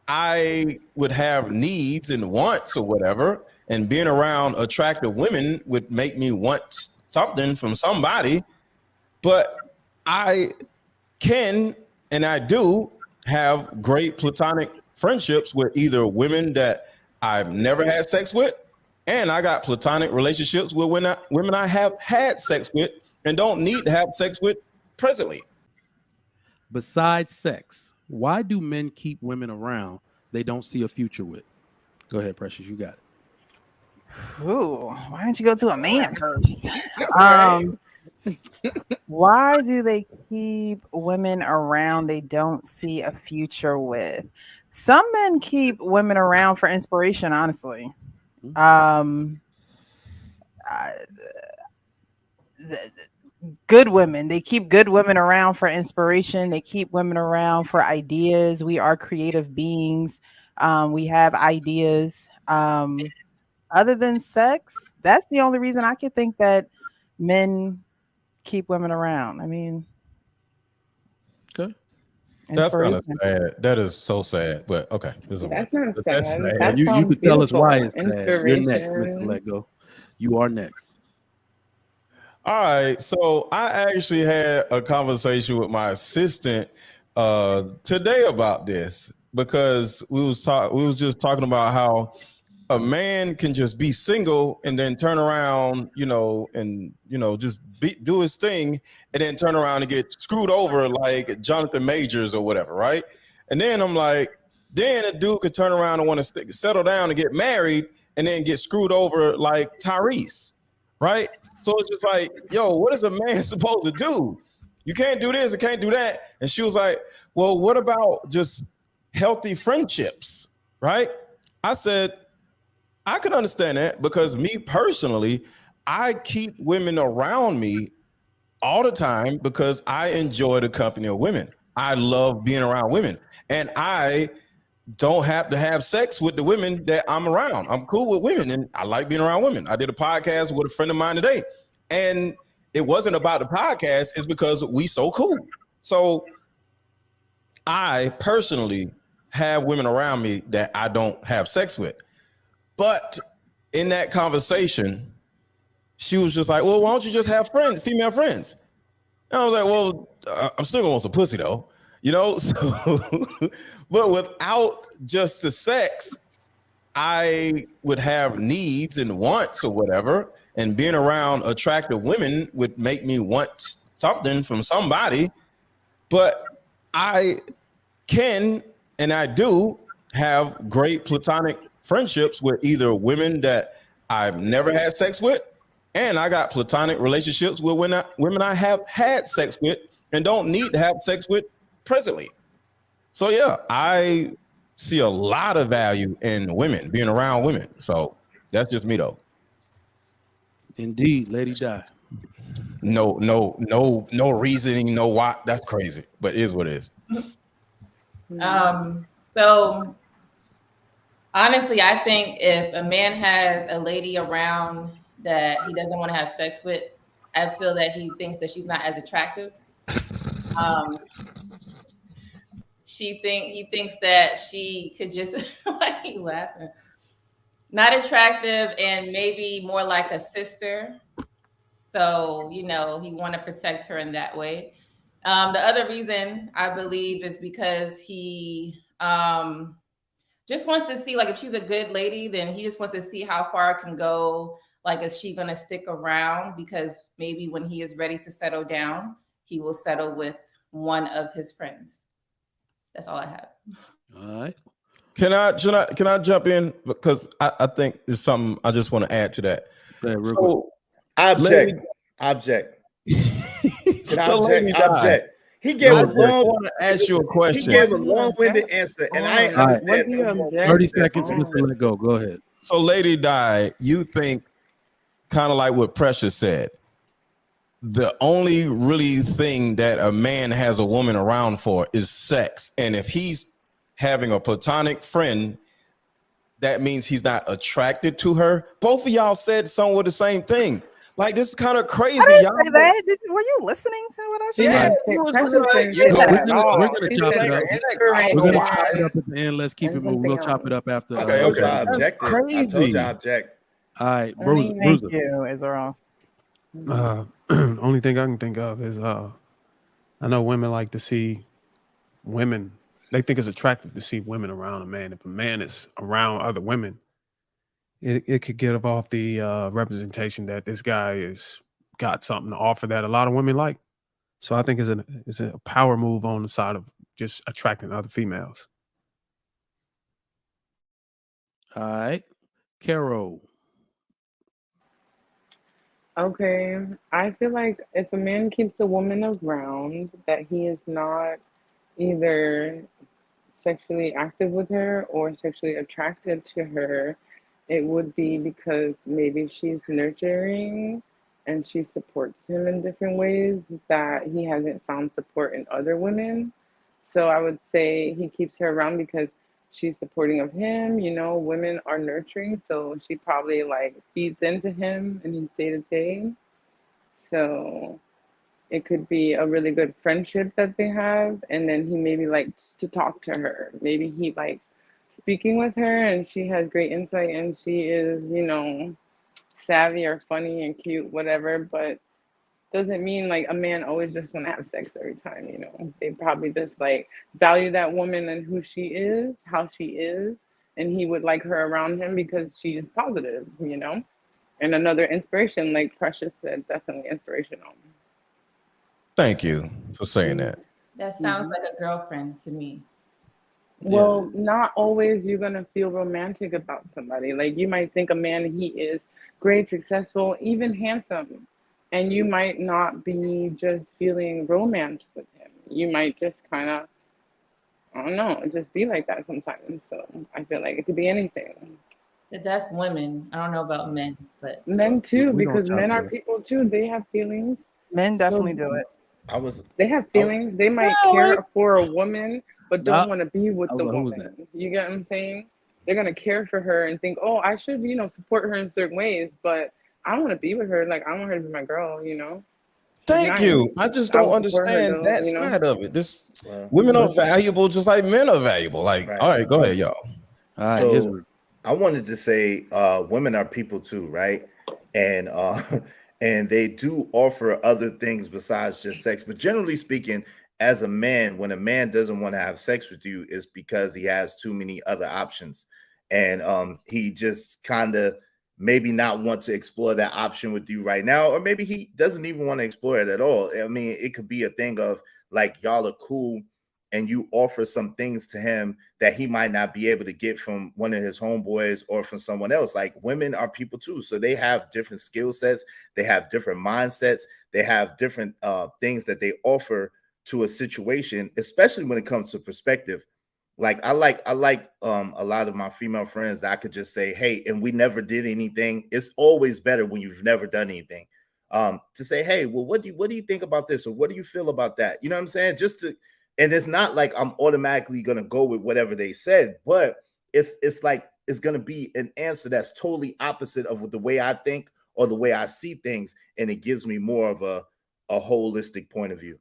I would have needs and wants or whatever, and being around attractive women would make me want something from somebody. But I can and I do have great platonic friendships with either women that I've never had sex with, and I got platonic relationships with women I have had sex with and don't need to have sex with presently. Besides sex, why do men keep women around they don't see a future with? Go ahead, Precious. You got it. Ooh, why don't you go to a man first? Right. Why do they keep women around they don't see a future with? Some men keep women around for inspiration, honestly. Um, uh, Good women. They keep good women around for inspiration. They keep women around for ideas. We are creative beings. We have ideas. Other than sex, that's the only reason I could think that men keep women around. I mean, Okay. That's kind of inspiration. sad. That is so sad. But okay, it's okay. That's not But that's sad. sad. That You sounds could tell us beautiful. why it's sad. You're next, Mr. Inspiration. Lego. You are next. All right. So I actually had a conversation with my assistant today about this because we was just talking about how a man can just be single and then turn around, and just do his thing and then turn around and get screwed over like Jonathan Majors or whatever, right? And then I'm like, then a dude could turn around and want to settle down and get married and then get screwed over like Tyrese, right? So it's just like, yo, what is a man supposed to do? You can't do this, you can't do that. And she was like, well, what about just healthy friendships, right? I said, I can understand that because me personally, I keep women around me all the time because I enjoy the company of women. I love being around women. And I don't have to have sex with the women that I'm around. I'm cool with women and I like being around women. I did a podcast with a friend of mine today. And it wasn't about the podcast, it's because we so cool. So I personally have women around me that I don't have sex with. But in that conversation, she was just like, well, why don't you just have friends, female friends? And I was like, well, I'm still gonna want some pussy though, So, but without just the sex, I would have needs and wants or whatever. And being around attractive women would make me want something from somebody. But I can and I do have great platonic friendships with either women that I've never had sex with, and I got platonic relationships with women I have had sex with and don't need to have sex with presently. So yeah, I see a lot of value in women, being around women. So that's just me though. Indeed, Lady Di. No reasoning, no why. That's crazy, but it is what it is. So honestly, I think if a man has a lady around that he doesn't want to have sex with, I feel that he thinks that she's not as attractive. He thinks that she could just why are you laughing? Not attractive and maybe more like a sister. So, he want to protect her in that way. The other reason I believe is because he just wants to see, like, if she's a good lady, then he just wants to see how far it can go. Like, is she going to stick around? Because maybe when he is ready to settle down, he will settle with one of his friends. That's all I have. All right. Can I jump in because I think there's something I just want to add to that. Object. He gave a long. Want to ask you a question. He gave a long-winded answer, and I understand. 30 seconds, Mr. Lego. Go ahead. So, Lady Di, you think kind of like what Precious said. The only really thing that a man has a woman around for is sex, and if he's having a platonic friend, that means he's not attracted to her. Both of y'all said somewhat the same thing. Like, this is kind of crazy, I didn't y'all. say that. Were you listening to what I said? Yeah, Right. you was Precious really like, didn't you say know, that We're at gonna all. chop She it said up. you're I ain't We're gonna gonna inspiration chop it lie. up at the end. Let's keep and it moving. something We'll chop it else. up after. I Okay, told you okay. I That's objected. I told crazy. you I object. All right, I mean, Thank Bruiser. you, Israel. Only thing I can think of is I know women like to see women. They think it's attractive to see women around a man. If a man is around other women, it could give off the representation that this guy is got something to offer that a lot of women like. So I think it's a power move on the side of just attracting other females. All right, Carol. Okay, I feel like if a man keeps a woman around, that he is not either sexually active with her or sexually attracted to her, it would be because maybe she's nurturing and she supports him in different ways that he hasn't found support in other women. So I would say he keeps her around because she's supporting of him. You know, women are nurturing, so she probably like feeds into him in his day to day. So it could be a really good friendship that they have, and then he maybe likes to talk to her. Maybe he likes speaking with her, and she has great insight, and she is, you know, savvy or funny and cute, whatever. But doesn't mean like a man always just want to have sex every time. You know, they probably just like value that woman and who she is, how she is, and he would like her around him because she is positive. You know, and another inspiration, like Precious said, definitely inspirational. Thank you for saying that. That sounds like a girlfriend to me. Well, not always you're gonna feel romantic about somebody. Like you might think a man he is great, successful, even handsome, and you might not be just feeling romance with him. You might just kind of, I don't know, just be like that sometimes. So I feel like it could be anything. But that's women. I don't know about men, but Men too, We gonna because chop men it are up. people too. They have feelings. Men definitely So do it. I was they have I, feelings. They might Really? care for a woman, but Nah, don't want to be with I was the like, who was that? woman. You get what I'm saying? They're gonna care for her and think, oh, I should, you know, support her in certain ways, but I don't want to be with her. Like I want her to be my girl. You know, she's Thank nice. you. I just I don't would support her understand though. that You know. side of it. This women are well, valuable just like men are valuable. Like, all right. right, go ahead, y'all. All right, So Israel. I wanted to say women are people too, right? And and they do offer other things besides just sex. But generally speaking, as a man, when a man doesn't want to have sex with you, it's because he has too many other options. And he just kind of maybe not want to explore that option with you right now, or maybe he doesn't even want to explore it at all. I mean, it could be a thing of like y'all are cool and you offer some things to him that he might not be able to get from one of his homeboys or from someone else. Like women are people too. So they have different skill sets, they have different mindsets, they have different things that they offer to a situation, especially when it comes to perspective. Like I like a lot of my female friends that I could just say, hey, and we never did anything. It's always better when you've never done anything. To say, hey, well, what do you think about this? Or what do you feel about that? You know what I'm saying? Just to, and it's not like I'm automatically gonna go with whatever they said, but it's like it's gonna be an answer that's totally opposite of the way I think or the way I see things, and it gives me more of a holistic point of view.